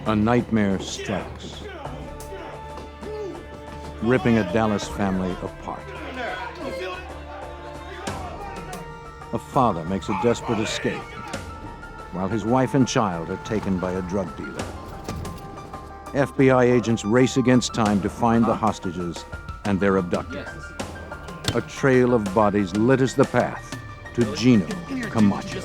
A nightmare strikes, ripping a Dallas family apart. A father makes a desperate escape, while his wife and child are taken by a drug dealer. FBI agents race against time to find the hostages and their abductor. A trail of bodies litters the path to Gino Camacho.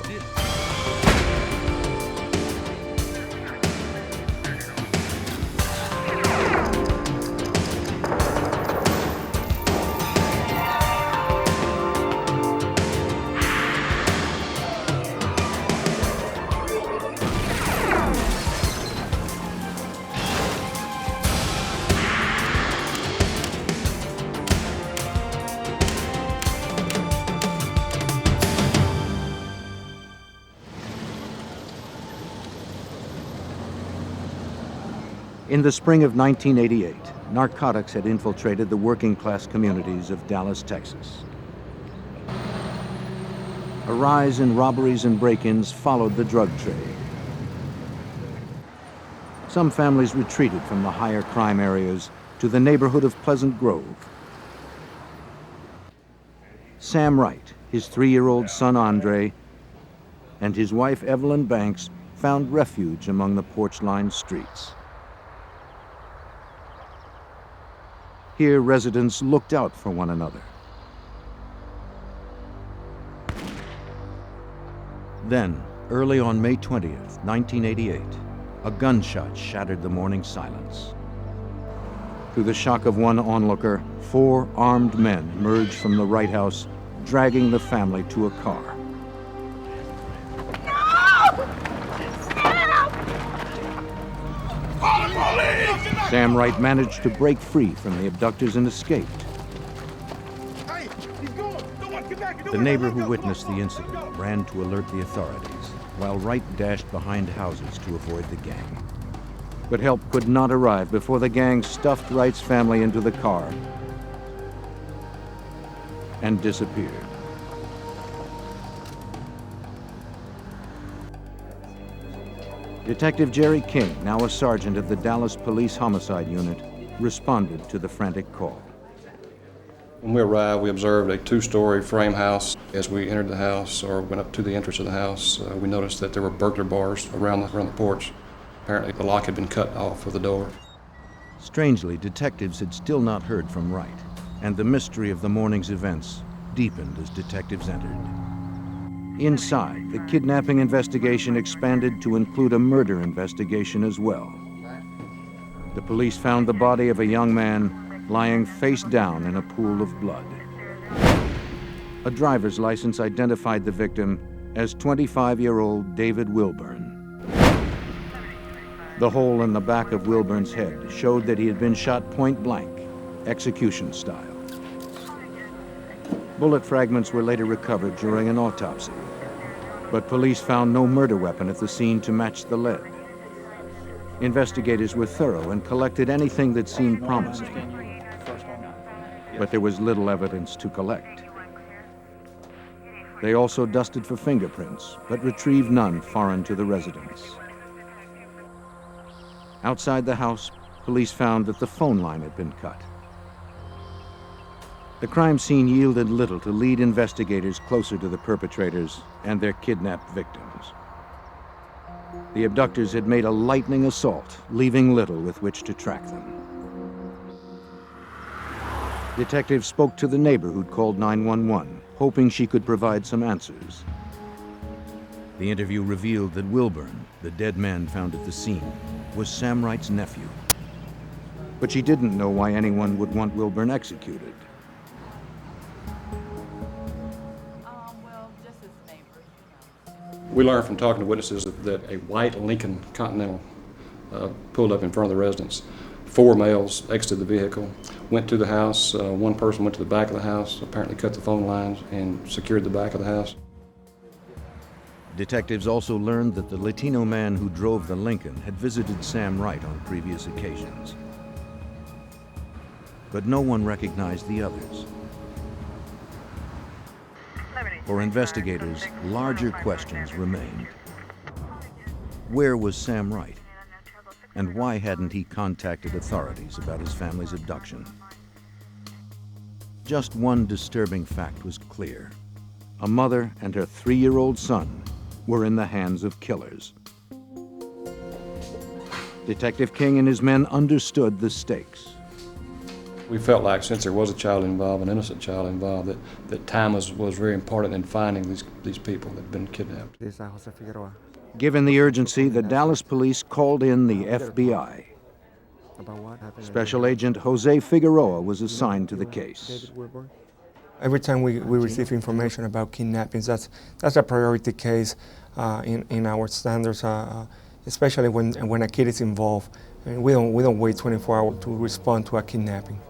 In the spring of 1988, narcotics had infiltrated the working-class communities of Dallas, Texas. A rise in robberies and break-ins followed the drug trade. Some families retreated from the higher crime areas to the neighborhood of Pleasant Grove. Sam Wright, his 3-year-old son Andre, and his wife Evelyn Banks found refuge among the porch-lined streets. Here, residents looked out for one another. Then, early on May 20th, 1988, a gunshot shattered the morning silence. To the shock of one onlooker, 4 armed men emerged from the Wright house, dragging the family to a car. Sam Wright managed to break free from the abductors and escaped. The neighbor who witnessed the incident ran to alert the authorities, while Wright dashed behind houses to avoid the gang. But help could not arrive before the gang stuffed Wright's family into the car and disappeared. Detective Jerry King, now a sergeant of the Dallas Police Homicide Unit, responded to the frantic call. When we arrived, we observed a 2-story frame house. As we entered the house or went up to the entrance of the house, we noticed that there were burglar bars around the porch. Apparently, the lock had been cut off of the door. Strangely, detectives had still not heard from Wright, and the mystery of the morning's events deepened as detectives entered. Inside, the kidnapping investigation expanded to include a murder investigation as well. The police found the body of a young man lying face down in a pool of blood. A driver's license identified the victim as 25-year-old David Wilburn. The hole in the back of Wilburn's head showed that he had been shot point blank, execution style. Bullet fragments were later recovered during an autopsy, but police found no murder weapon at the scene to match the lead. Investigators were thorough and collected anything that seemed promising, but there was little evidence to collect. They also dusted for fingerprints, but retrieved none foreign to the residence. Outside the house, police found that the phone line had been cut. The crime scene yielded little to lead investigators closer to the perpetrators and their kidnapped victims. The abductors had made a lightning assault, leaving little with which to track them. Detectives spoke to the neighbor who'd called 911, hoping she could provide some answers. The interview revealed that Wilburn, the dead man found at the scene, was Sam Wright's nephew. But she didn't know why anyone would want Wilburn executed. We learned from talking to witnesses that a white Lincoln Continental pulled up in front of the residence. 4 males exited the vehicle, went to the house. One person went to the back of the house, apparently cut the phone lines and secured the back of the house. Detectives also learned that the Latino man who drove the Lincoln had visited Sam Wright on previous occasions. But no one recognized the others. For investigators, larger questions remained. Where was Sam Wright? And why hadn't he contacted authorities about his family's abduction? Just one disturbing fact was clear. A mother and her 3-year-old son were in the hands of killers. Detective King and his men understood the stakes. We felt like since there was a child involved, an innocent child involved, that time was very important in finding these people that had been kidnapped. Given the urgency, the Dallas police called in the FBI. Special Agent Jose Figueroa was assigned to the case. Every time we receive information about kidnappings, that's a priority case in our standards, especially when a kid is involved. And we don't wait 24 hours to respond to a kidnapping.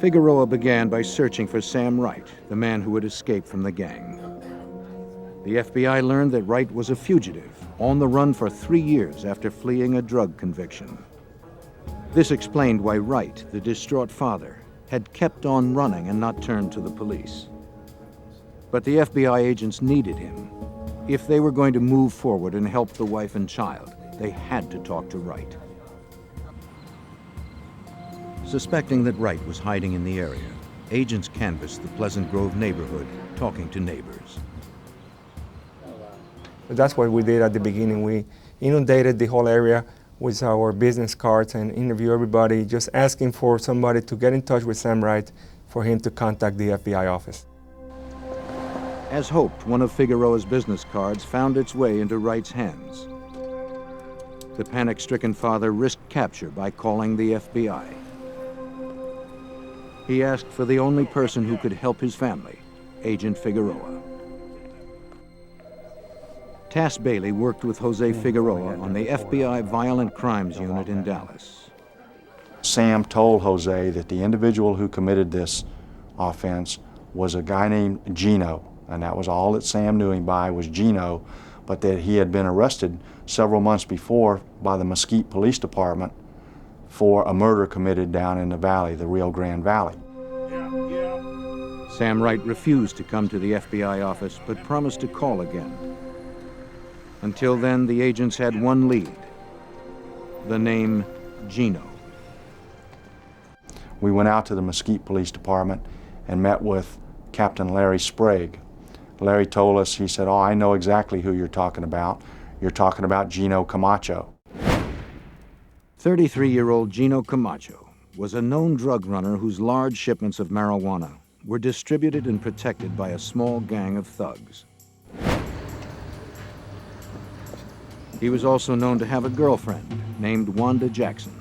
Figueroa began by searching for Sam Wright, the man who had escaped from the gang. The FBI learned that Wright was a fugitive, on the run for 3 years after fleeing a drug conviction. This explained why Wright, the distraught father, had kept on running and not turned to the police. But the FBI agents needed him. If they were going to move forward and help the wife and child, they had to talk to Wright. Suspecting that Wright was hiding in the area, agents canvassed the Pleasant Grove neighborhood, talking to neighbors. That's what we did at the beginning. We inundated the whole area with our business cards and interview everybody, just asking for somebody to get in touch with Sam Wright for him to contact the FBI office. As hoped, one of Figueroa's business cards found its way into Wright's hands. The panic-stricken father risked capture by calling the FBI. He asked for the only person who could help his family, Agent Figueroa. Tass Bailey worked with Jose Figueroa on the FBI Violent Crimes Unit in Dallas. Sam told Jose that the individual who committed this offense was a guy named Gino, and that was all that Sam knew him by was Gino, but that he had been arrested several months before by the Mesquite Police Department for a murder committed down in the valley, the Rio Grande Valley. Sam Wright refused to come to the FBI office, but promised to call again. Until then, the agents had one lead, the name Gino. We went out to the Mesquite Police Department and met with Captain Larry Sprague. Larry told us, he said, "Oh, I know exactly who you're talking about. You're talking about Gino Camacho." 33-year-old Gino Camacho was a known drug runner whose large shipments of marijuana were distributed and protected by a small gang of thugs. He was also known to have a girlfriend named Wanda Jackson.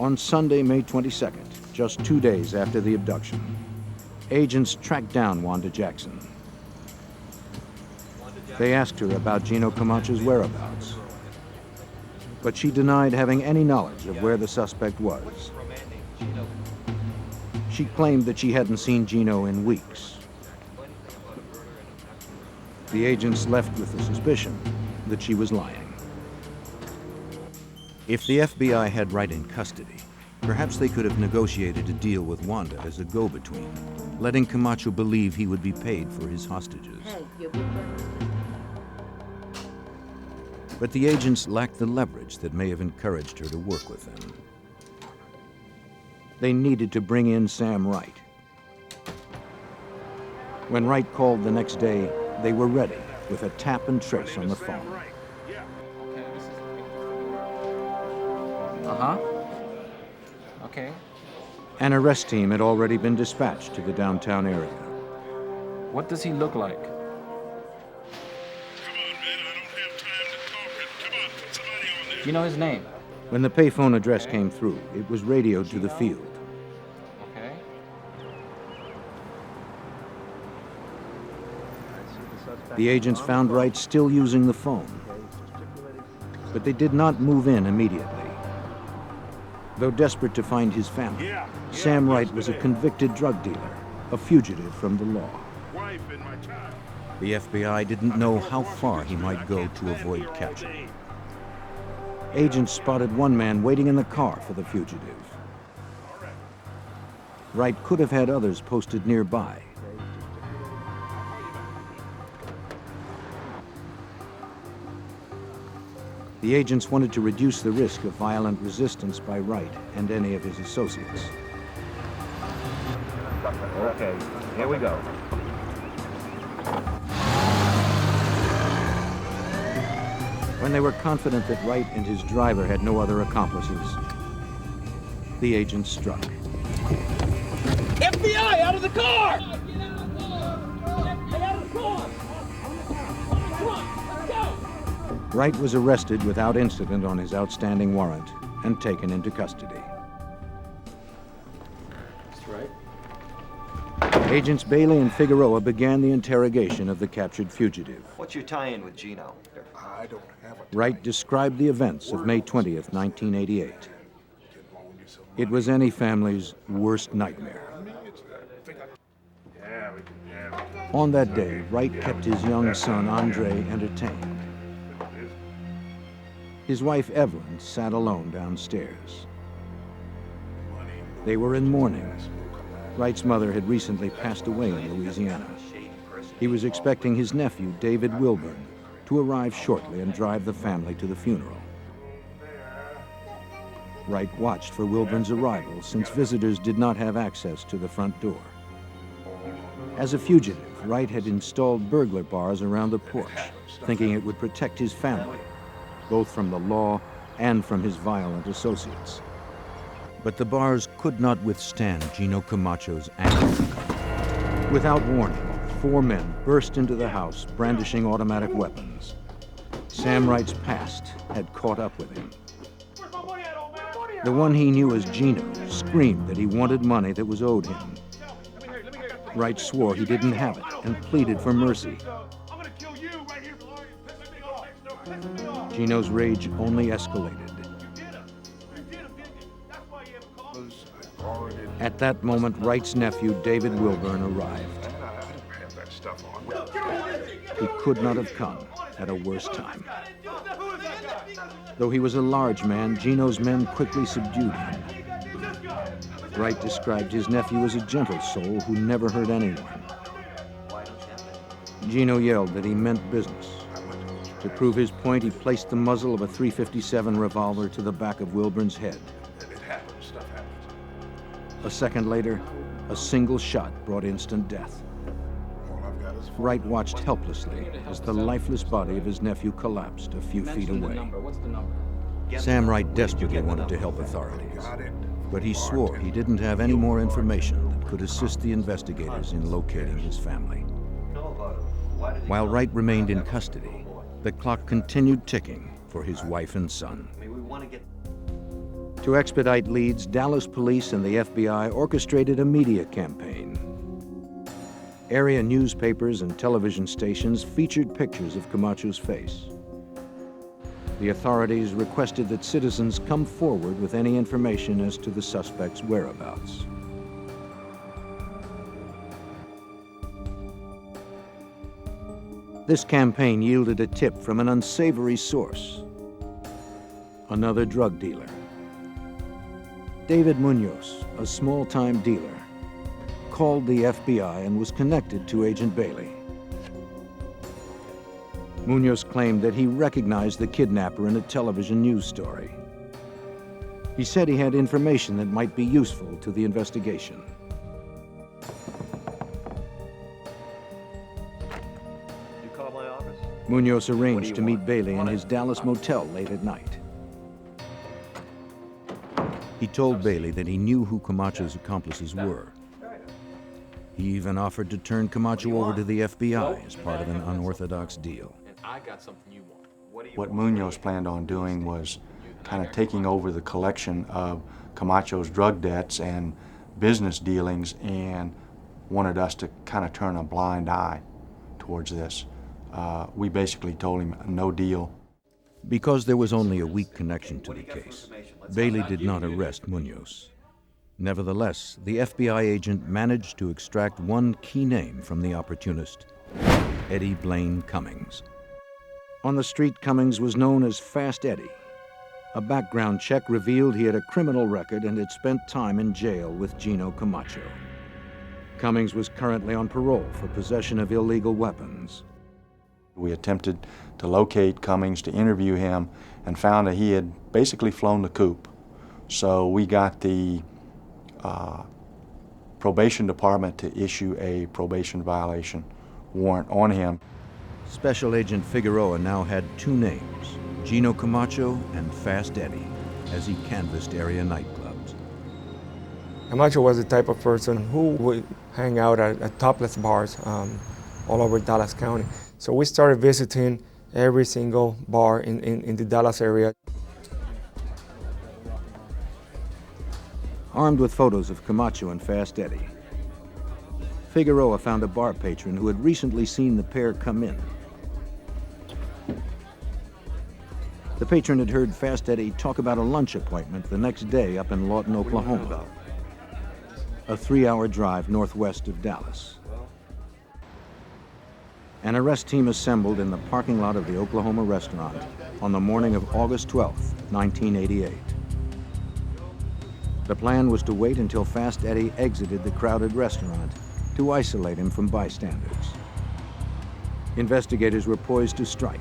On Sunday, May 22nd, just 2 days after the abduction, agents tracked down Wanda Jackson. They asked her about Gino Camacho's whereabouts, but she denied having any knowledge of where the suspect was. She claimed that she hadn't seen Gino in weeks. The agents left with the suspicion that she was lying. If the FBI had Wright in custody, perhaps they could have negotiated a deal with Wanda as a go-between, letting Camacho believe he would be paid for his hostages. But the agents lacked the leverage that may have encouraged her to work with them. They needed to bring in Sam Wright. When Wright called the next day, they were ready with a tap and trace on the phone. Okay. An arrest team had already been dispatched to the downtown area. What does he look like? Come on, man, I don't have time to talk. Come on, put somebody on there. Do you know his name? When the payphone address came through, it was radioed to the field. Okay. The agents found Wright still using the phone, but they did not move in immediately. Though desperate to find his family, Sam Wright was a convicted drug dealer, a fugitive from the law. Wife and my child. The FBI didn't know how far he might go to avoid capture. Agents spotted one man waiting in the car for the fugitive. Wright could have had others posted nearby. The agents wanted to reduce the risk of violent resistance by Wright and any of his associates. Okay, here we go. When they were confident that Wright and his driver had no other accomplices, the agents struck. FBI, out of the car! Get out of the car! Get out of the car! Come on, let's go! Wright was arrested without incident on his outstanding warrant and taken into custody. That's right. Agents Bailey and Figueroa began the interrogation of the captured fugitive. What's your tie-in with Gino? Wright described the events of May 20th, 1988. It was any family's worst nightmare. On that day, Wright kept his young son, Andre, entertained. His wife, Evelyn, sat alone downstairs. They were in mourning. Wright's mother had recently passed away in Louisiana. He was expecting his nephew, David Wilburn, to arrive shortly and drive the family to the funeral. Wright watched for Wilburn's arrival since visitors did not have access to the front door. As a fugitive, Wright had installed burglar bars around the porch, thinking it would protect his family, both from the law and from his violent associates. But the bars could not withstand Gino Camacho's anger. Without warning, 4 men burst into the house brandishing automatic weapons. Sam Wright's past had caught up with him. The one he knew as Gino screamed that he wanted money that was owed him. Wright swore he didn't have it and pleaded for mercy. Gino's rage only escalated. At that moment, Wright's nephew, David Wilburn, arrived. He could not have come at a worse time. Though he was a large man, Gino's men quickly subdued him. Wright described his nephew as a gentle soul who never hurt anyone. Gino yelled that he meant business. To prove his point, he placed the muzzle of a .357 revolver to the back of Wilburn's head. A second later, a single shot brought instant death. Wright watched helplessly as the lifeless body of his nephew collapsed a few feet away. Sam Wright desperately wanted to help authorities, but he swore he didn't have any more information that could assist the investigators in locating his family. While Wright remained in custody, the clock continued ticking for his wife and son. To expedite leads, Dallas police and the FBI orchestrated a media campaign. Area newspapers and television stations featured pictures of Camacho's face. The authorities requested that citizens come forward with any information as to the suspect's whereabouts. This campaign yielded a tip from an unsavory source: another drug dealer. David Munoz, a small-time dealer, called the FBI and was connected to Agent Bailey. Munoz claimed that he recognized the kidnapper in a television news story. He said he had information that might be useful to the investigation. You call my office? Munoz arranged to meet Bailey in his Dallas motel late at night. He told Bailey that he knew who Camacho's accomplices were. He even offered to turn Camacho over to the FBI as part of an unorthodox deal. I got something you want. What Munoz planned on doing was kind of taking over the collection of Camacho's drug debts and business dealings, and wanted us to kind of turn a blind eye towards this. We basically told him no deal. Because there was only a weak connection to the case, Bailey did not arrest Munoz. Nevertheless, the FBI agent managed to extract one key name from the opportunist: Eddie Blaine Cummings. On the street, Cummings was known as Fast Eddie. A background check revealed he had a criminal record and had spent time in jail with Gino Camacho. Cummings was currently on parole for possession of illegal weapons. We attempted to locate Cummings to interview him, and found that he had basically flown the coop. So we got the probation department to issue a probation violation warrant on him. Special Agent Figueroa now had two names, Gino Camacho and Fast Eddie, as he canvassed area nightclubs. Camacho was the type of person who would hang out at topless bars all over Dallas County. So we started visiting every single bar in the Dallas area. Armed with photos of Camacho and Fast Eddie, Figueroa found a bar patron who had recently seen the pair come in. The patron had heard Fast Eddie talk about a lunch appointment the next day up in Lawton, Oklahoma, a 3-hour drive northwest of Dallas. An arrest team assembled in the parking lot of the Oklahoma restaurant on the morning of August 12, 1988. The plan was to wait until Fast Eddie exited the crowded restaurant to isolate him from bystanders. Investigators were poised to strike.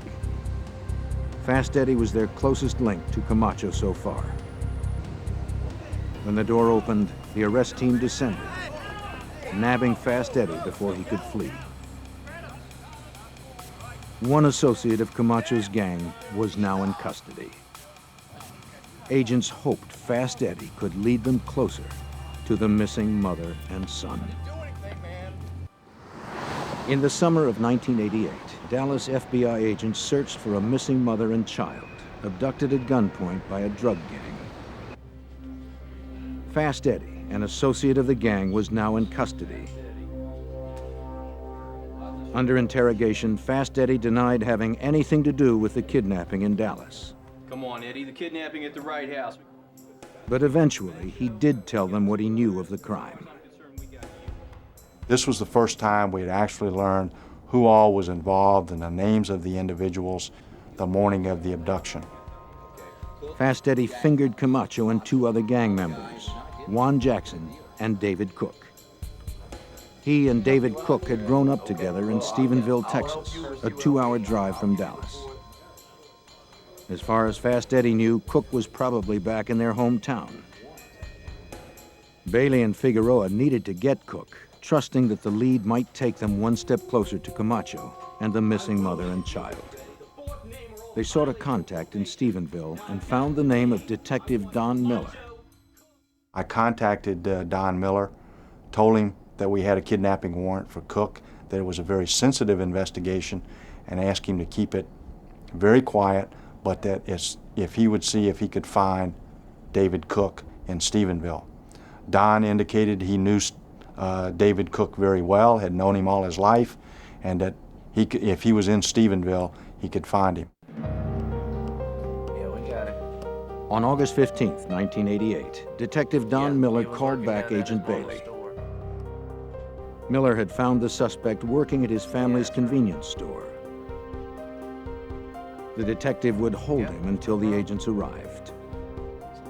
Fast Eddie was their closest link to Camacho so far. When the door opened, the arrest team descended, nabbing Fast Eddie before he could flee. One associate of Camacho's gang was now in custody. Agents hoped Fast Eddie could lead them closer to the missing mother and son. In the summer of 1988, Dallas FBI agents searched for a missing mother and child, abducted at gunpoint by a drug gang. Fast Eddie, an associate of the gang, was now in custody. Under interrogation, Fast Eddie denied having anything to do with the kidnapping in Dallas. Come on, Eddie, the kidnapping at the right house. But eventually, he did tell them what he knew of the crime. This was the first time we had actually learned who all was involved and the names of the individuals the morning of the abduction. Fast Eddie fingered Camacho and two other gang members, Juan Jackson and David Cook. He and David Cook had grown up together in Stephenville, Texas, a 2-hour drive from Dallas. As far as Fast Eddie knew, Cook was probably back in their hometown. Bailey and Figueroa needed to get Cook, trusting that the lead might take them one step closer to Camacho and the missing mother and child. They sought a contact in Stephenville and found the name of Detective Don Miller. I contacted Don Miller, told him that we had a kidnapping warrant for Cook, that it was a very sensitive investigation, and asked him to keep it very quiet, but that if he would see if he could find David Cook in Stephenville. Don indicated he knew David Cook very well, had known him all his life, and that if he was in Stephenville, he could find him. Yeah, we got it. On August 15, 1988, Detective Don Miller called back Agent Bailey. Miller had found the suspect working at his family's convenience store. The detective would hold him until the agents arrived.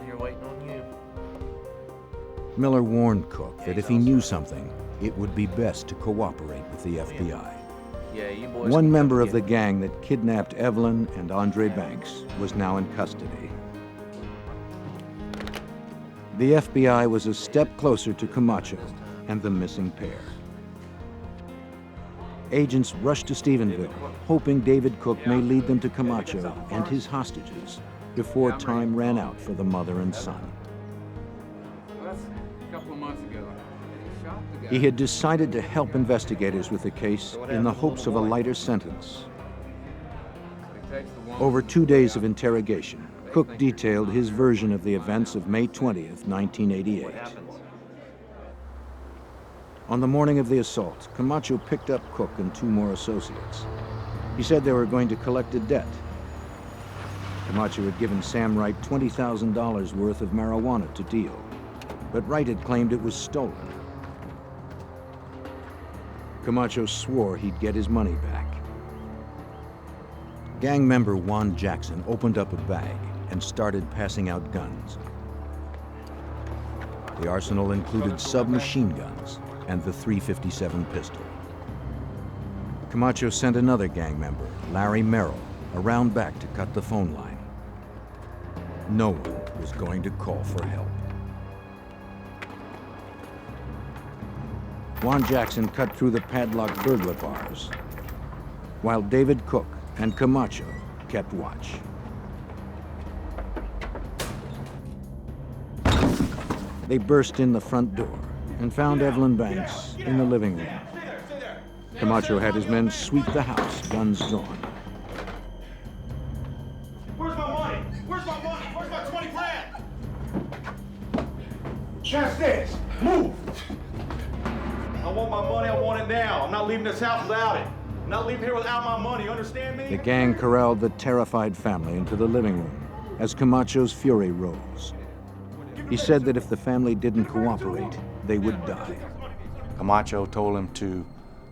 Here waiting on you. Miller warned Cook that if he knew something, it would be best to cooperate with the FBI. Yeah, you boys. One member of the gang that kidnapped Evelyn and Andre Banks was now in custody. The FBI was a step closer to Camacho and the missing pair. Agents rushed to Stephenville, hoping David Cook may lead them to Camacho and his hostages before time ran out for the mother and son. That's a couple of months ago. He shot the guy. He had decided to help investigators with the case in the hopes of a lighter sentence. Over 2 days of interrogation, Cook detailed his version of the events of May 20th, 1988. On the morning of the assault, Camacho picked up Cook and two more associates. He said they were going to collect a debt. Camacho had given Sam Wright $20,000 worth of marijuana to deal, but Wright had claimed it was stolen. Camacho swore he'd get his money back. Gang member Juan Jackson opened up a bag and started passing out guns. The arsenal included submachine guns and the .357 pistol. Camacho sent another gang member, Larry Merrill, around back to cut the phone line. no one was going to call for help. Juan Jackson cut through the padlocked burglar bars, while David Cook and Camacho kept watch. They burst in the front door and found Evelyn Banks in the living room. Camacho had his men sweep the house, guns drawn. Where's my money? Where's my money? Where's my 20 grand? Chance this. Move. I want my money. I want it now. I'm not leaving this house without it. I'm not leaving here without my money. You understand me? The gang corralled the terrified family into the living room as Camacho's fury rose. He said that if the family didn't cooperate, they would die. Camacho told him to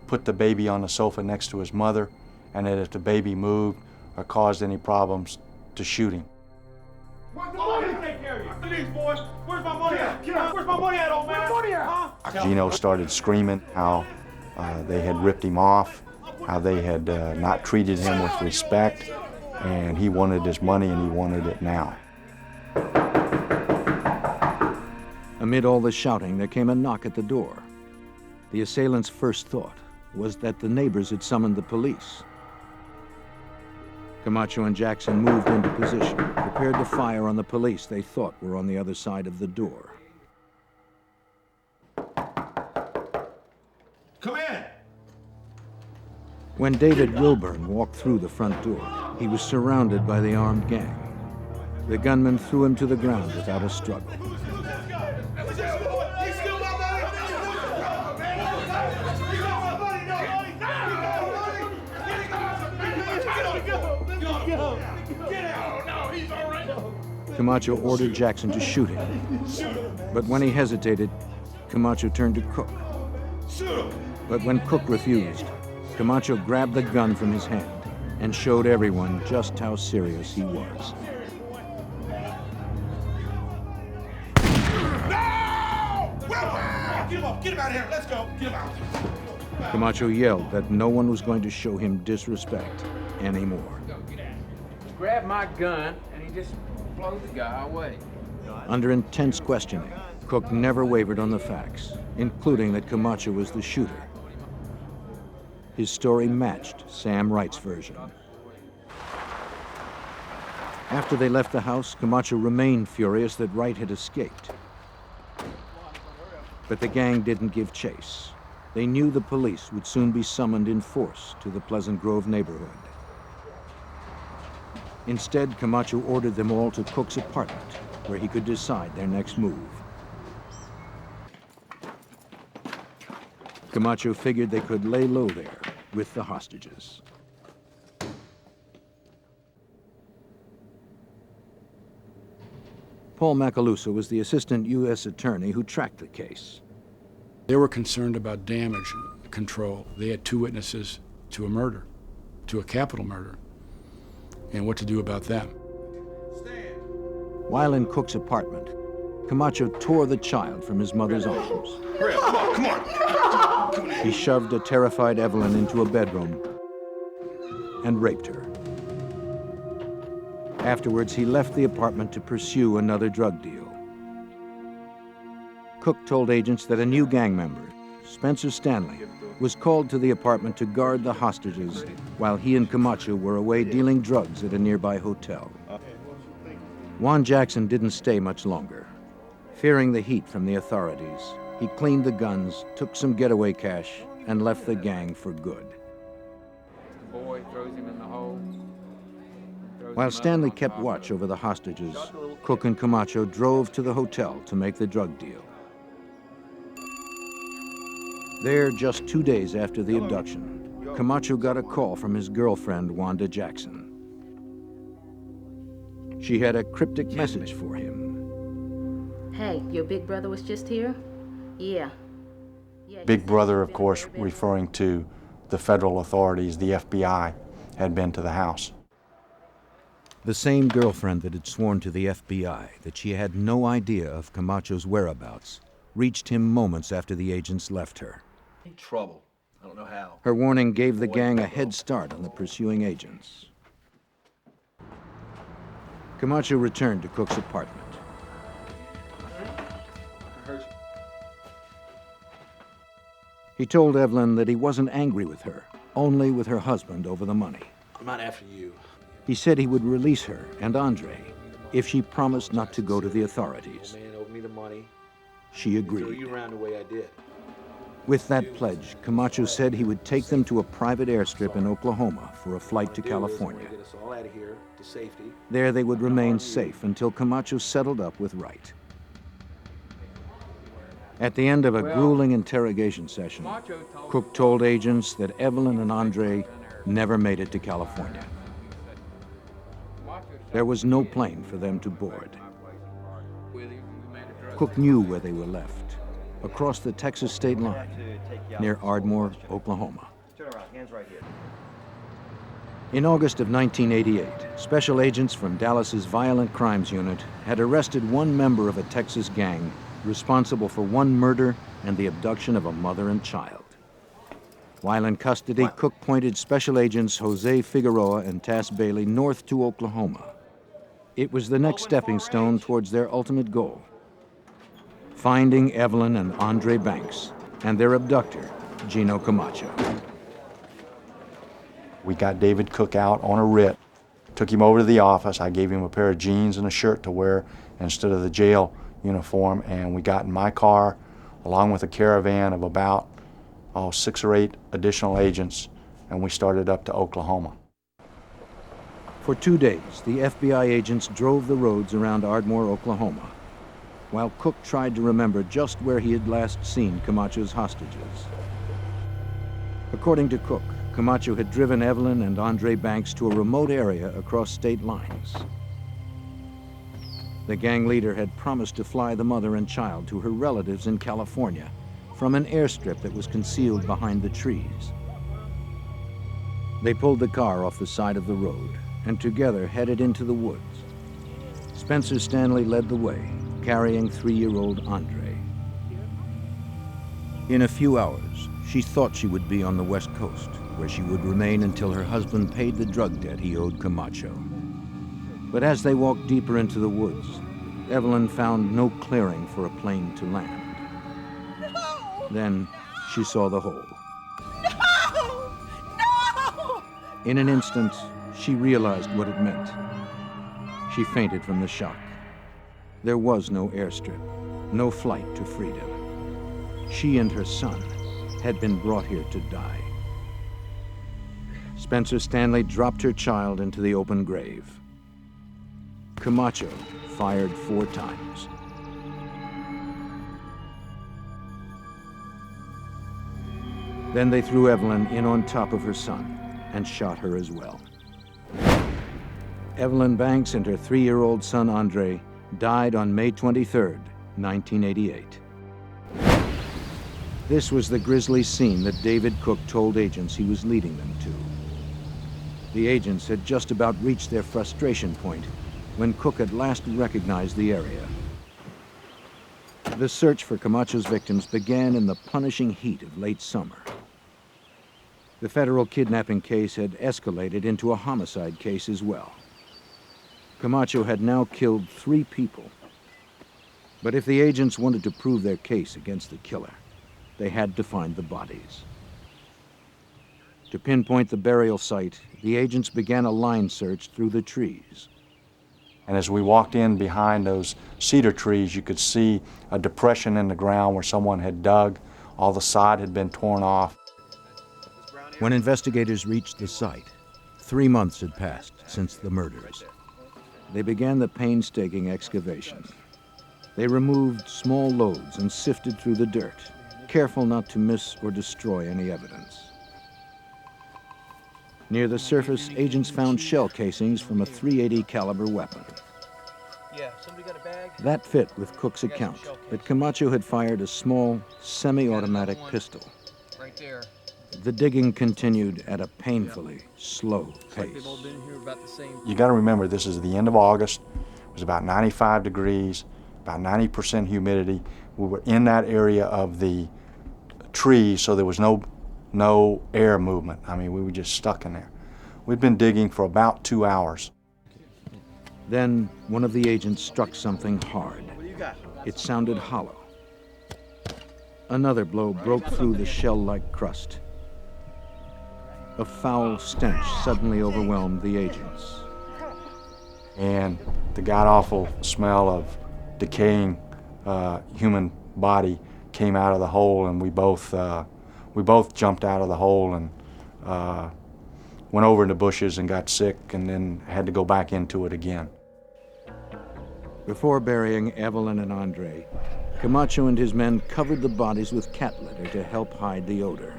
put the baby on the sofa next to his mother, and that if the baby moved or caused any problems, to shoot him. Where's the money? Take care of you. Please, boys. Where's my money at? Where's my money at, old man? Where's my money at, huh? Gino started screaming how they had ripped him off, how they had not treated him with respect, and he wanted his money and he wanted it now. Amid all the shouting, there came a knock at the door. The assailants' first thought was that the neighbors had summoned the police. Camacho and Jackson moved into position, prepared to fire on the police they thought were on the other side of the door. Come in. When David Wilburn walked through the front door, he was surrounded by the armed gang. The gunmen threw him to the ground without a struggle. Camacho ordered Jackson to shoot him. But when he hesitated, Camacho turned to Cook. But when Cook refused, Camacho grabbed the gun from his hand and showed everyone just how serious he was. No! Get him up! Get him out of here! Let's go! Get him out! Camacho yelled that no one was going to show him disrespect anymore. Grabbed my gun, and he just blows the guy away. Under intense questioning, Cook never wavered on the facts, including that Camacho was the shooter. His story matched Sam Wright's version. After they left the house, Camacho remained furious that Wright had escaped. But the gang didn't give chase. They knew the police would soon be summoned in force to the Pleasant Grove neighborhood. Instead, Camacho ordered them all to Cook's apartment, where he could decide their next move. Camacho figured they could lay low there with the hostages. Paul Macaluso was the assistant U.S. attorney who tracked the case. They were concerned about damage control. They had 2 witnesses to a murder, to a capital murder, and what to do about them. While in Cook's apartment, Camacho tore the child from his mother's arms. Hurry up! Come on! He shoved a terrified Evelyn into a bedroom and raped her. Afterwards, he left the apartment to pursue another drug deal. Cook told agents that a new gang member, Spencer Stanley, was called to the apartment to guard the hostages while he and Camacho were away dealing drugs at a nearby hotel. Juan Jackson didn't stay much longer. Fearing the heat from the authorities, he cleaned the guns, took some getaway cash, and left the gang for good. The boy throws him in the hole. While Stanley kept watch over the hostages, Cook and Camacho drove to the hotel to make the drug deal. There, just 2 days after the abduction, Camacho got a call from his girlfriend, Wanda Jackson. She had a cryptic message for him. Hey, your big brother was just here? Yeah. Big Brother, of course, referring to the federal authorities, the FBI, had been to the house. The same girlfriend that had sworn to the FBI that she had no idea of Camacho's whereabouts reached him moments after the agents left her. Trouble. I don't know how. Her warning gave the gang a head start on the pursuing agents. Camacho returned to Cook's apartment. He told Evelyn that he wasn't angry with her, only with her husband over the money. I'm not after you. He said he would release her and Andre if she promised not to go to the authorities. Man owed me the money. She Throw agreed. you around the way I did. With that pledge, Camacho said he would take them to a private airstrip in Oklahoma for a flight to California. Get us all out of here to safety. There they would remain safe until Camacho settled up with Wright. At the end of a grueling interrogation session, Cook told agents that Evelyn and Andre never made it to California. There was no plane for them to board. Cook knew where they were left, across the Texas state line, near Ardmore, Oklahoma. In August of 1988, special agents from Dallas's Violent Crimes Unit had arrested one member of a Texas gang responsible for one murder and the abduction of a mother and child. While in custody, Cook pointed special agents Jose Figueroa and Tass Bailey north to Oklahoma. It was the next stepping stone towards their ultimate goal: finding Evelyn and Andre Banks and their abductor, Gino Camacho. We got David Cook out on a writ, took him over to the office. I gave him a pair of jeans and a shirt to wear instead of the jail uniform, and we got in my car along with a caravan of about 6 or 8 additional agents, and we started up to Oklahoma. For 2 days, the FBI agents drove the roads around Ardmore, Oklahoma, while Cook tried to remember just where he had last seen Camacho's hostages. According to Cook, Camacho had driven Evelyn and Andre Banks to a remote area across state lines. The gang leader had promised to fly the mother and child to her relatives in California from an airstrip that was concealed behind the trees. They pulled the car off the side of the road and together headed into the woods. Spencer Stanley led the way, carrying 3-year-old Andre. In a few hours, she thought she would be on the West Coast, where she would remain until her husband paid the drug debt he owed Camacho. But as they walked deeper into the woods, Evelyn found no clearing for a plane to land. No! Then she saw the hole. No! No! In an instant, she realized what it meant. She fainted from the shock. There was no airstrip, no flight to freedom. She and her son had been brought here to die. Spencer Stanley dropped her child into the open grave. Camacho fired 4 times. Then they threw Evelyn in on top of her son and shot her as well. Evelyn Banks and her 3-year-old son Andre died on May 23, 1988. This was the grisly scene that David Cook told agents he was leading them to. The agents had just about reached their frustration point when Cook at last recognized the area. The search for Camacho's victims began in the punishing heat of late summer. The federal kidnapping case had escalated into a homicide case as well. Camacho had now killed 3 people. But if the agents wanted to prove their case against the killer, they had to find the bodies. To pinpoint the burial site, the agents began a line search through the trees. And as we walked in behind those cedar trees, you could see a depression in the ground where someone had dug. All the sod had been torn off. When investigators reached the site, 3 months had passed since the murders. They began the painstaking excavation. They removed small loads and sifted through the dirt, careful not to miss or destroy any evidence. Near the surface, agents found shell casings from a .380 caliber weapon. Yeah, somebody got a bag? That fit with Cook's account that Camacho had fired a small, semi-automatic pistol. Right there. The digging continued at a painfully slow pace. They've all been here about the same. You got to remember, this is the end of August. It was about 95 degrees, about 90% humidity. We were in that area of the trees, so there was no air movement. I mean, we were just stuck in there. We'd been digging for about 2 hours. Then one of the agents struck something hard. It sounded hollow. Another blow broke through the shell-like crust. A foul stench suddenly overwhelmed the agents. And the god-awful smell of decaying human body came out of the hole, and we both jumped out of the hole and went over in the bushes and got sick, and then had to go back into it again. Before burying Evelyn and Andre, Camacho and his men covered the bodies with cat litter to help hide the odor.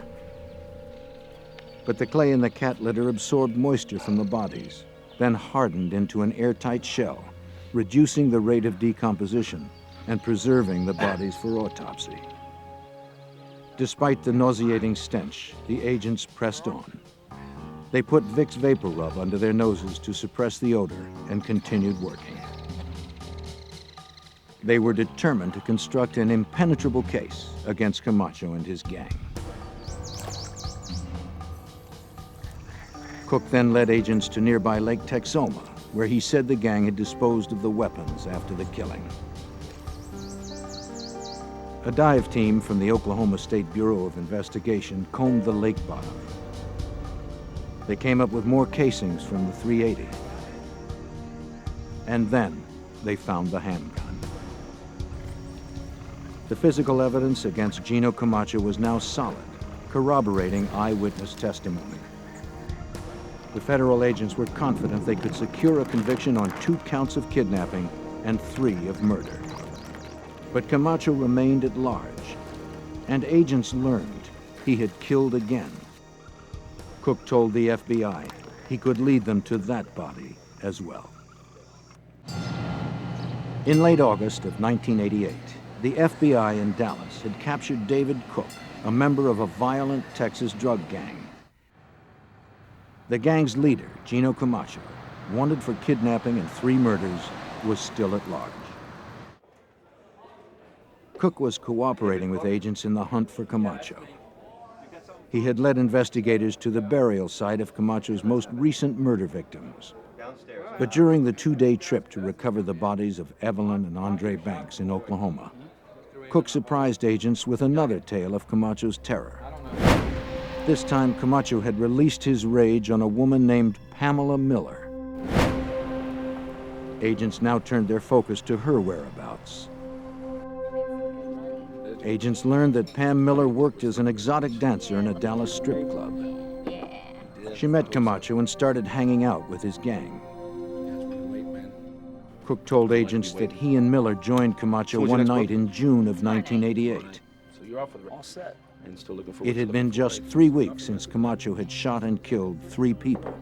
But the clay in the cat litter absorbed moisture from the bodies, then hardened into an airtight shell, reducing the rate of decomposition and preserving the bodies for autopsy. Despite the nauseating stench, the agents pressed on. They put Vicks Vapor Rub under their noses to suppress the odor and continued working. They were determined to construct an impenetrable case against Camacho and his gang. Cook then led agents to nearby Lake Texoma, where he said the gang had disposed of the weapons after the killing. A dive team from the Oklahoma State Bureau of Investigation combed the lake bottom. They came up with more casings from the .380. And then they found the handgun. The physical evidence against Gino Camacho was now solid, corroborating eyewitness testimony. The federal agents were confident they could secure a conviction on 2 counts of kidnapping and 3 of murder. But Camacho remained at large, and agents learned he had killed again. Cook told the FBI he could lead them to that body as well. In late August of 1988, the FBI in Dallas had captured David Cook, a member of a violent Texas drug gang. The gang's leader, Gino Camacho, wanted for kidnapping and 3 murders, was still at large. Cook was cooperating with agents in the hunt for Camacho. He had led investigators to the burial site of Camacho's most recent murder victims. But during the 2-day trip to recover the bodies of Evelyn and Andre Banks in Oklahoma, Cook surprised agents with another tale of Camacho's terror. This time, Camacho had released his rage on a woman named Pamela Miller. Agents now turned their focus to her whereabouts. Agents learned that Pam Miller worked as an exotic dancer in a Dallas strip club. She met Camacho and started hanging out with his gang. Cook told agents that he and Miller joined Camacho one night in June of 1988. So you're all set. And still looking for It had been just 3 weeks since Camacho had shot and killed 3 people,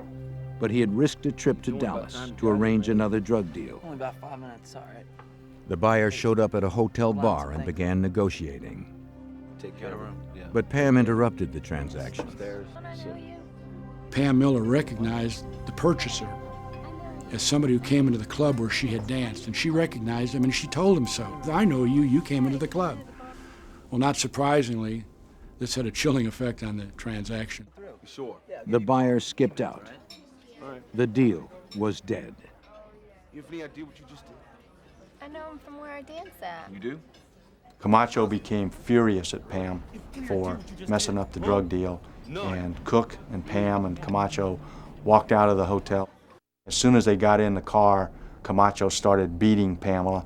but he had risked a trip to Dallas to arrange another drug deal. Only about 5 minutes, all right. The buyer showed up at a hotel bar and began negotiating. take care of him. Yeah. But Pam interrupted the transaction. Pam Miller recognized the purchaser as somebody who came into the club where she had danced, and she recognized him and she told him so. I know you, you came into the club. Well, not surprisingly, this had a chilling effect on the transaction. Sure. The buyer skipped out. The deal was dead. You have any idea what you just did? I know him from where I dance at. You do? Camacho became furious at Pam for messing up the drug deal, and Cook and Pam and Camacho walked out of the hotel. As soon as they got in the car, Camacho started beating Pamela.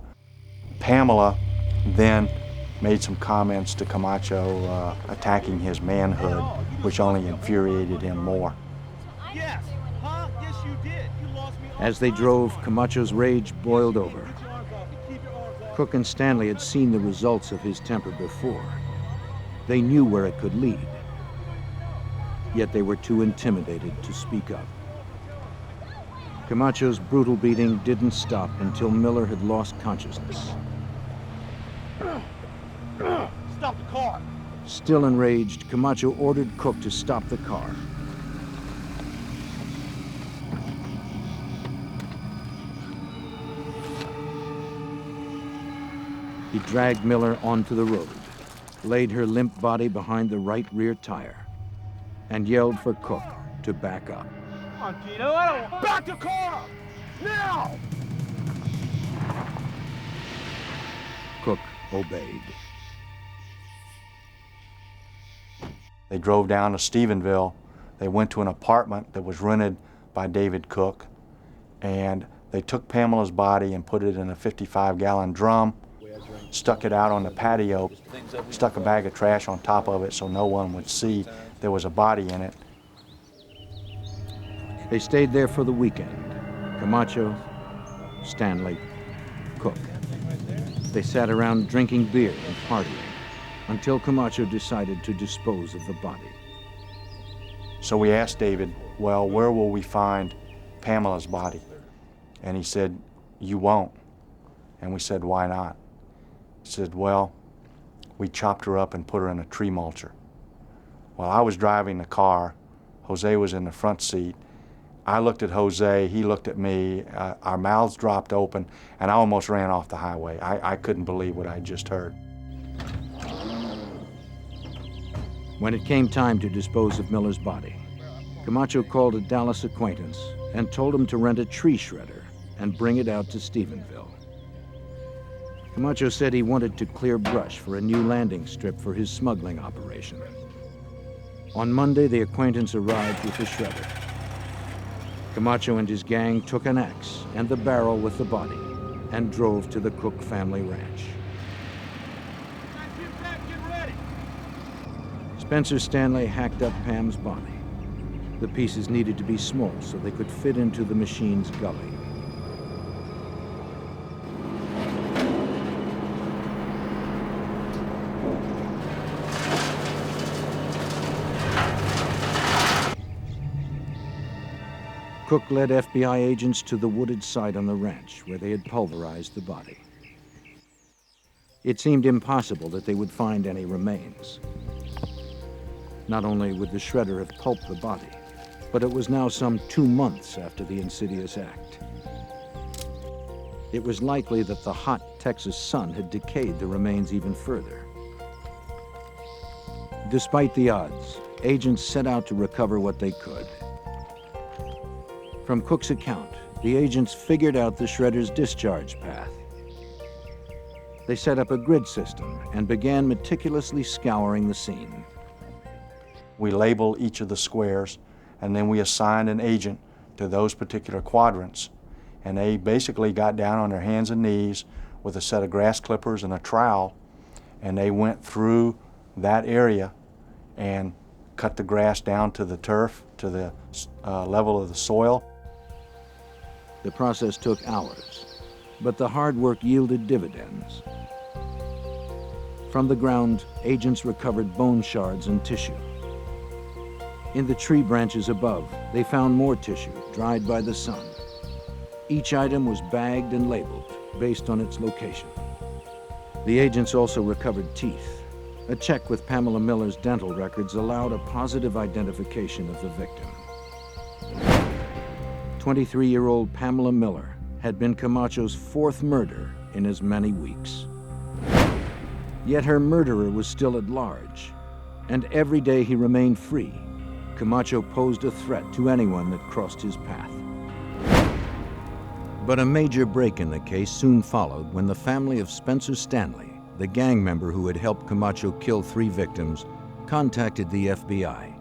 Pamela then made some comments to Camacho attacking his manhood, which only infuriated him more. Yes. Huh? Yes, you did. You lost me. As they drove, Camacho's rage boiled over. Cook and Stanley had seen the results of his temper before. They knew where it could lead. Yet they were too intimidated to speak up. Camacho's brutal beating didn't stop until Miller had lost consciousness. Stop the car. Still enraged, Camacho ordered Cook to stop the car. He dragged Miller onto the road, laid her limp body behind the right rear tire, and yelled for Cook to back up. Come on, Gino. I don't want... Back the car! Now! Cook obeyed. They drove down to Stephenville. They went to an apartment that was rented by David Cook, and they took Pamela's body and put it in a 55-gallon drum, stuck it out on the patio, stuck a bag of trash on top of it so no one would see there was a body in it. They stayed there for the weekend. Camacho, Stanley, Cook. They sat around drinking beer and partying until Camacho decided to dispose of the body. So we asked David, well, where will we find Pamela's body? And he said, you won't. And we said, why not? He said, well, we chopped her up and put her in a tree mulcher. While I was driving the car, Jose was in the front seat. I looked at Jose, he looked at me, our mouths dropped open, and I almost ran off the highway. I couldn't believe what I just heard. When it came time to dispose of Miller's body, Camacho called a Dallas acquaintance and told him to rent a tree shredder and bring it out to Stephenville. Camacho said he wanted to clear brush for a new landing strip for his smuggling operation. On Monday, the acquaintance arrived with the shredder. Camacho and his gang took an axe and the barrel with the body and drove to the Cook family ranch. Spencer Stanley hacked up Pam's body. The pieces needed to be small so they could fit into the machine's gully. Cook led FBI agents to the wooded site on the ranch where they had pulverized the body. It seemed impossible that they would find any remains. Not only would the shredder have pulped the body, but it was now some 2 months after the insidious act. It was likely that the hot Texas sun had decayed the remains even further. Despite the odds, agents set out to recover what they could. From Cook's account, the agents figured out the shredder's discharge path. They set up a grid system and began meticulously scouring the scene. We labeled each of the squares, and then we assigned an agent to those particular quadrants. And they basically got down on their hands and knees with a set of grass clippers and a trowel, and they went through that area and cut the grass down to the turf, to the level of the soil. The process took hours, but the hard work yielded dividends. From the ground, agents recovered bone shards and tissue. In the tree branches above, they found more tissue, dried by the sun. Each item was bagged and labeled based on its location. The agents also recovered teeth. A check with Pamela Miller's dental records allowed a positive identification of the victim. 23-year-old Pamela Miller had been Camacho's 4th murder in as many weeks. Yet her murderer was still at large, and every day he remained free, Camacho posed a threat to anyone that crossed his path. But a major break in the case soon followed when the family of Spencer Stanley, the gang member who had helped Camacho kill 3 victims, contacted the FBI.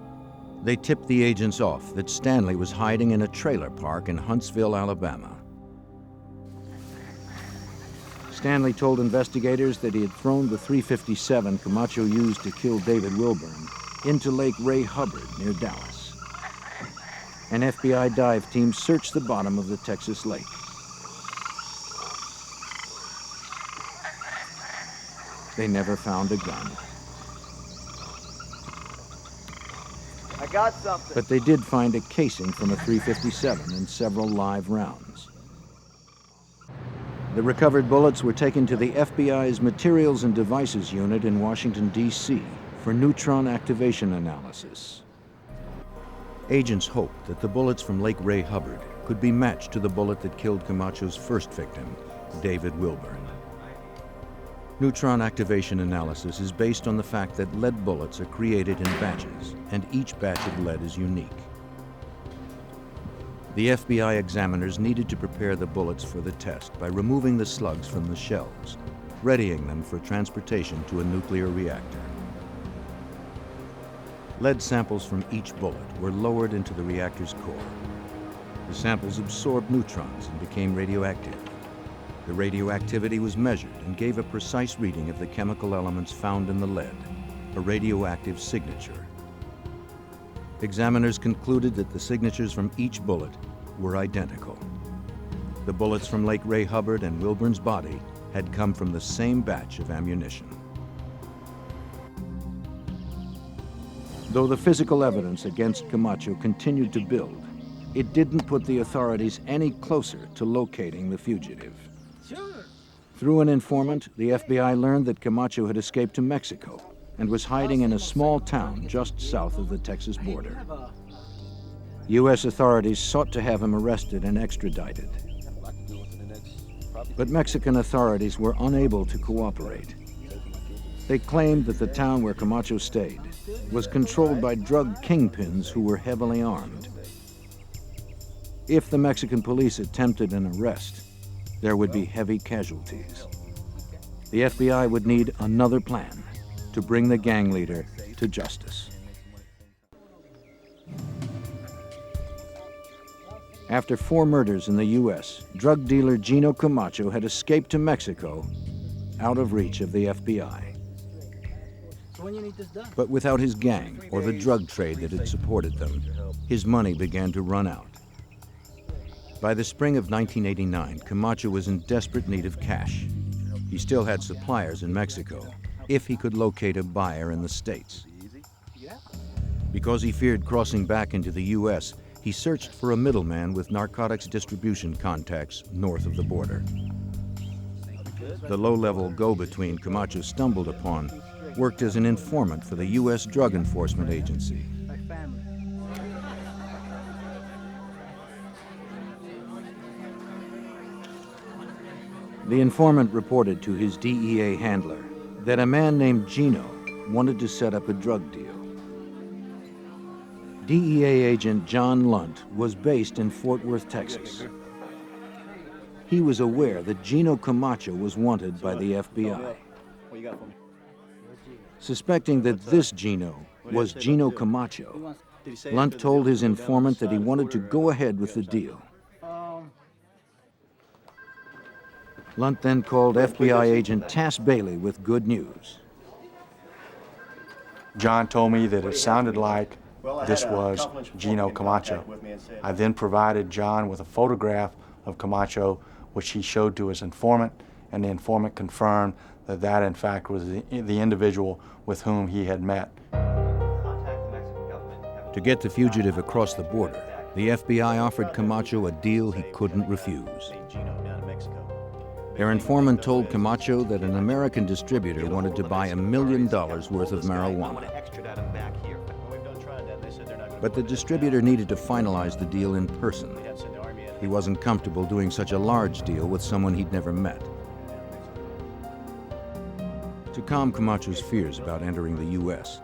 They tipped the agents off that Stanley was hiding in a trailer park in Huntsville, Alabama. Stanley told investigators that he had thrown the .357 Camacho used to kill David Wilburn into Lake Ray Hubbard near Dallas. An FBI dive team searched the bottom of the Texas lake. They never found a gun. I got something. But they did find a casing from a .357 and several live rounds. The recovered bullets were taken to the FBI's Materials and Devices Unit in Washington, D.C. for neutron activation analysis. Agents hoped that the bullets from Lake Ray Hubbard could be matched to the bullet that killed Camacho's first victim, David Wilburn. Neutron activation analysis is based on the fact that lead bullets are created in batches, and each batch of lead is unique. The FBI examiners needed to prepare the bullets for the test by removing the slugs from the shells readying them for transportation to a nuclear reactor. Lead samples from each bullet were lowered into the reactor's core. The samples absorbed neutrons and became radioactive. The radioactivity was measured and gave a precise reading of the chemical elements found in the lead, a radioactive signature. Examiners concluded that the signatures from each bullet were identical. The bullets from Lake Ray Hubbard and Wilburn's body had come from the same batch of ammunition. Though the physical evidence against Camacho continued to build, it didn't put the authorities any closer to locating the fugitive. Through an informant, the FBI learned that Camacho had escaped to Mexico and was hiding in a small town just south of the Texas border. U.S. authorities sought to have him arrested and extradited. But Mexican authorities were unable to cooperate. They claimed that the town where Camacho stayed was controlled by drug kingpins who were heavily armed. If the Mexican police attempted an arrest, there would be heavy casualties. The FBI would need another plan to bring the gang leader to justice. After 4 murders in the U.S., drug dealer Gino Camacho had escaped to Mexico, out of reach of the FBI. But without his gang or the drug trade that had supported them, his money began to run out. By the spring of 1989, Camacho was in desperate need of cash. He still had suppliers in Mexico, if he could locate a buyer in the States. Because he feared crossing back into the U.S., he searched for a middleman with narcotics distribution contacts north of the border. The low-level go-between Camacho stumbled upon worked as an informant for the U.S. Drug Enforcement Agency. The informant reported to his DEA handler that a man named Gino wanted to set up a drug deal. DEA agent John Lunt was based in Fort Worth, Texas. He was aware that Gino Camacho was wanted by the FBI. Suspecting that this Gino was Gino Camacho, Lunt told his informant that he wanted to go ahead with the deal. Lunt then called FBI agent Tass Bailey with good news. John told me that it sounded like this was Gino Camacho. I then provided John with a photograph of Camacho, which he showed to his informant, and the informant confirmed that that in fact was the individual with whom he had met. To get the fugitive across the border, the FBI offered Camacho a deal he couldn't refuse. Their informant told Camacho that an American distributor wanted to buy $1 million worth of marijuana. But the distributor needed to finalize the deal in person. He wasn't comfortable doing such a large deal with someone he'd never met. To calm Camacho's fears about entering the U.S.,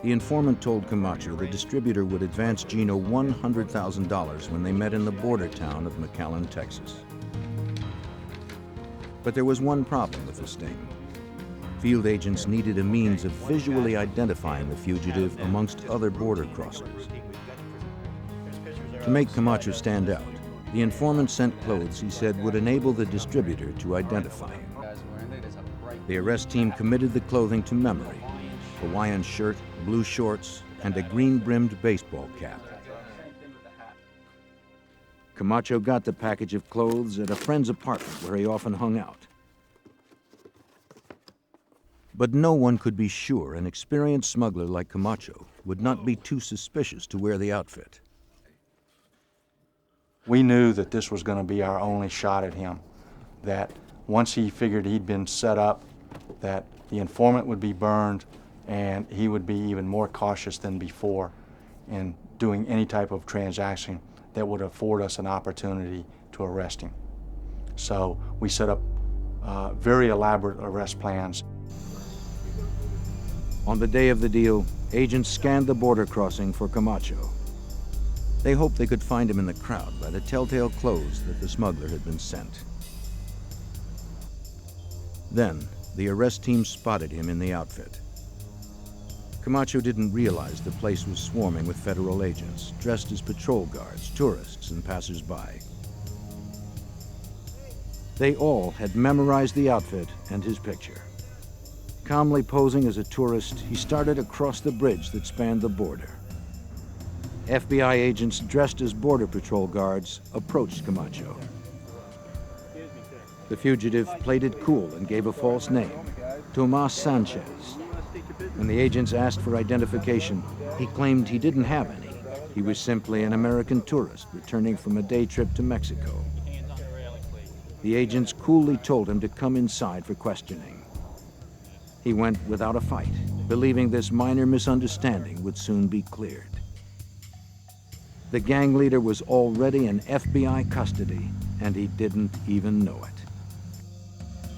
the informant told Camacho the distributor would advance Gino $100,000 when they met in the border town of McAllen, Texas. But there was one problem with the sting. Field agents needed a means of visually identifying the fugitive amongst other border crossers. To make Camacho stand out, the informant sent clothes he said would enable the distributor to identify him. The arrest team committed the clothing to memory: Hawaiian shirt, blue shorts, and a green-brimmed baseball cap. Camacho got the package of clothes at a friend's apartment where he often hung out. But no one could be sure an experienced smuggler like Camacho would not be too suspicious to wear the outfit. We knew that this was going to be our only shot at him, that once he figured he'd been set up, that the informant would be burned and he would be even more cautious than before in doing any type of transaction that would afford us an opportunity to arrest him. So we set up very elaborate arrest plans. On the day of the deal, agents scanned the border crossing for Camacho. They hoped they could find him in the crowd by the telltale clothes that the smuggler had been sent. Then, the arrest team spotted him in the outfit. Camacho didn't realize the place was swarming with federal agents, dressed as patrol guards, tourists, and passers-by. They all had memorized the outfit and his picture. Calmly posing as a tourist, he started across the bridge that spanned the border. FBI agents dressed as Border Patrol guards approached Camacho. The fugitive played it cool and gave a false name, Tomas Sanchez. When the agents asked for identification, he claimed he didn't have any. He was simply an American tourist returning from a day trip to Mexico. The agents coolly told him to come inside for questioning. He went without a fight, believing this minor misunderstanding would soon be cleared. The gang leader was already in FBI custody, and he didn't even know it.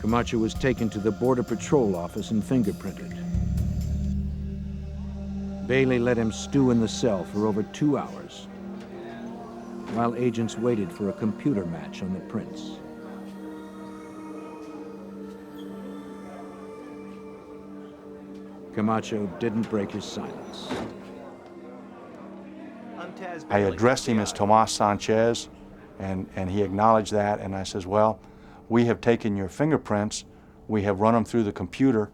Camacho was taken to the Border Patrol office and fingerprinted. Bailey let him stew in the cell for over 2 hours, while agents waited for a computer match on the prints. Camacho didn't break his silence. I addressed him as Tomas Sanchez, and he acknowledged that, and I says, well, we have taken your fingerprints, we have run them through the computer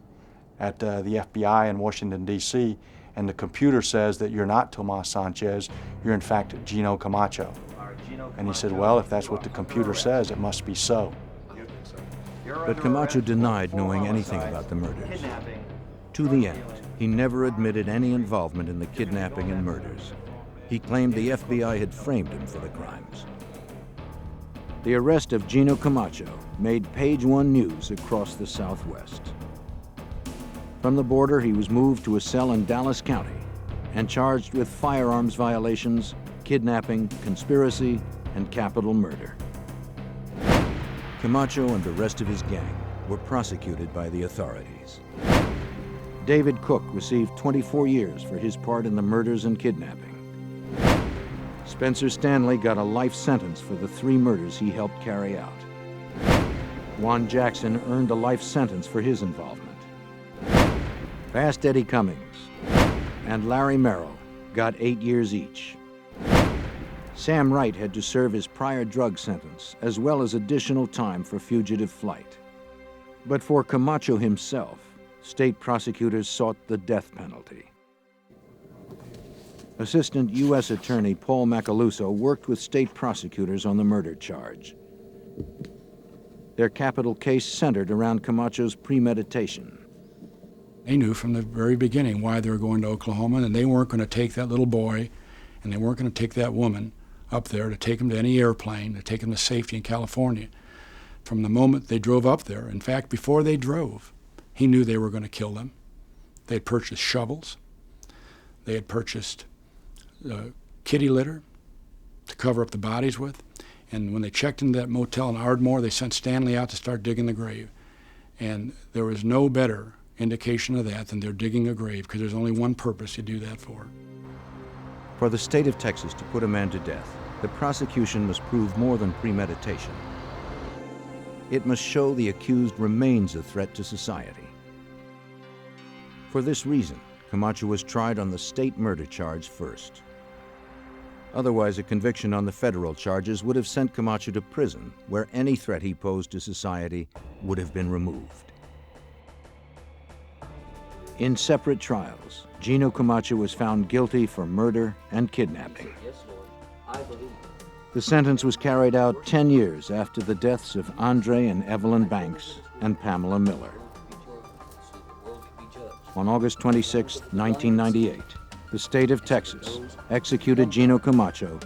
at the FBI in Washington, D.C., and the computer says that you're not Tomas Sanchez, you're in fact Gino Camacho. And he said, well, if that's what the computer says, it must be so. But Camacho denied knowing anything about the murders. To the end, he never admitted any involvement in the kidnapping and murders. He claimed the FBI had framed him for the crimes. The arrest of Gino Camacho made Page One news across the Southwest. From the border, he was moved to a cell in Dallas County and charged with firearms violations, kidnapping, conspiracy, and capital murder. Camacho and the rest of his gang were prosecuted by the authorities. David Cook received 24 years for his part in the murders and kidnapping. Spencer Stanley got a life sentence for the 3 murders he helped carry out. Juan Jackson earned a life sentence for his involvement. Fast Eddie Cummings and Larry Merrill got 8 years each. Sam Wright had to serve his prior drug sentence, as well as additional time for fugitive flight. But for Camacho himself, state prosecutors sought the death penalty. Assistant U.S. Attorney Paul Macaluso worked with state prosecutors on the murder charge. Their capital case centered around Camacho's premeditation. They knew from the very beginning why they were going to Oklahoma, and they weren't going to take that little boy, and they weren't going to take that woman up there to take him to any airplane, to take him to safety in California. From the moment they drove up there, in fact, before they drove, he knew they were going to kill them. They had purchased shovels. They had purchased kitty litter to cover up the bodies with. And when they checked into that motel in Ardmore, they sent Stanley out to start digging the grave. And there was no better indication of that than they're digging a grave, because there's only one purpose you do that for. For the state of Texas to put a man to death, the prosecution must prove more than premeditation. It must show the accused remains a threat to society. For this reason, Camacho was tried on the state murder charge first. Otherwise, a conviction on the federal charges would have sent Camacho to prison, where any threat he posed to society would have been removed. In separate trials, Gino Camacho was found guilty for murder and kidnapping. The sentence was carried out 10 years after the deaths of Andre and Evelyn Banks and Pamela Miller. On August 26, 1998, the state of Texas executed Gino Camacho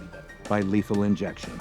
by lethal injection.